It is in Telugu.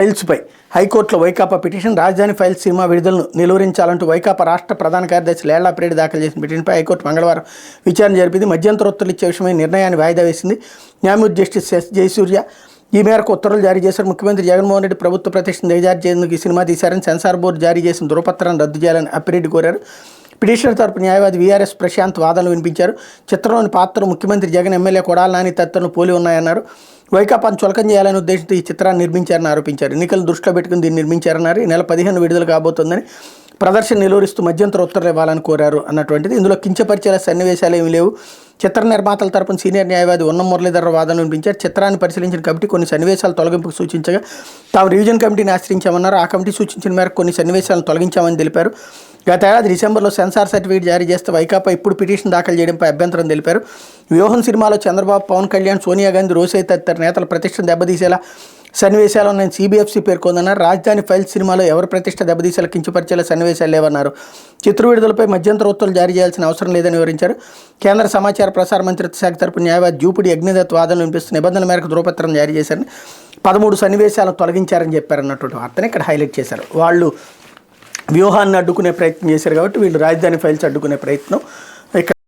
ఫైల్స్పై హైకోర్టులో వైకాపా పిటిషన్. రాజధాని ఫైల్స్ సినిమా విడుదలను నిలువరించాలంటూ వైకాపా రాష్ట్ర ప్రధాన కార్యదర్శి లేళ్లప్రెడ్డి దాఖలు చేసిన పిటిషన్పై హైకోర్టు మంగళవారం విచారణ జరిపింది. మధ్యంతర ఉత్తర్వులు ఇచ్చే విషయమై నిర్ణయాన్ని వాయిదా వేసింది. న్యాయమూర్తి జస్టిస్ ఎస్ జయసూర్య ఈ మేరకు ఉత్తర్వులు జారీ చేశారు. ముఖ్యమంత్రి జగన్మోహన్ రెడ్డి ప్రభుత్వ ప్రతిష్టను దిగజార్చేందుకు ఈ సినిమా తీశారని సెన్సార్ బోర్డు జారీ చేసిన ధృవపత్రాన్ని రద్దు చేయాలని అప్పిరెడ్డి కోరారు. పిటిషనర్ తరపు న్యాయవాది వీఆర్ఎస్ ప్రశాంత్ వాదనలు వినిపించారు. చిత్రంలోని పాత్రలు ముఖ్యమంత్రి జగన్, ఎమ్మెల్యే కొడాల నాని తదితరులను పోలి ఉన్నాయన్నారు. వైకాపాను చులకం చేయాలనే ఉద్దేశంతో ఈ చిత్రాన్ని నిర్మించారని ఆరోపించారు. ఎన్నికలను దృష్టిలో పెట్టుకుని దీన్ని నిర్మించారన్నారు. ఈ నెల 15 విడుదల కాబోతోందని, ప్రదర్శన నిలువరిస్తూ మధ్యంతర ఉత్తర్వులు ఇవ్వాలని కోరారు అన్నటువంటిది. ఇందులో కించపరిచేలా సన్నివేశాలు ఏమీ లేవు. చిత్ర నిర్మాతల తరపున సీనియర్ న్యాయవాది ఉన్నం మురళీధర్ వాదనలు వినిపించారు. చిత్రాన్ని పరిశీలించిన కమిటీ కొన్ని సన్నివేశాలు తొలగింపుకు సూచించగా తాము రివిజన్ కమిటీని ఆశ్రయించామన్నారు. ఆ కమిటీ సూచించిన మేరకు కొన్ని సన్నివేశాలను తొలగించామని తెలిపారు. గత ఏడాది డిసెంబర్లో సెన్సార్ సర్టిఫికేట్ జారీ చేస్తే వైకాపా ఇప్పుడు పిటిషన్ దాఖలు చేయడంపై అభ్యంతరం తెలిపారు. వ్యూహం సినిమాలో చంద్రబాబు, పవన్ కళ్యాణ్, సోనియా గాంధీ, రోసయ్య తదితర నేతల ప్రతిష్టను దెబ్బతీసేలా సన్నివేశాలు నేను సిబిఎఫ్సి పేర్కొందన్నారు. రాజధాని ఫైల్స్ సినిమాలో ఎవరి ప్రతిష్ట దెబ్బతీసేలా, కించపరిచేలా సన్నివేశాలు లేవన్నారు. చిత్ర విడుదలపై మధ్యంతర ఉత్తర్వులు జారీ చేయాల్సిన అవసరం లేదని వివరించారు. కేంద్ర సమాచార ప్రసార మంత్రిత్వ శాఖ తరపు న్యాయవాది జూపిడి అగ్నిదత్ వాదనలు వినిపిస్తున్న నిబంధనల మేరకు ధృవపత్రం జారీ చేశారని, 13 సన్నివేశాలను తొలగించారని చెప్పారన్నటువంటి వార్తని ఇక్కడ హైలైట్ చేశారు. వాళ్ళు వ్యూహాన్ని అడ్డుకునే ప్రయత్నం చేశారు కాబట్టి వీళ్ళు రాజధాని ఫైల్స్ అడ్డుకునే ప్రయత్నం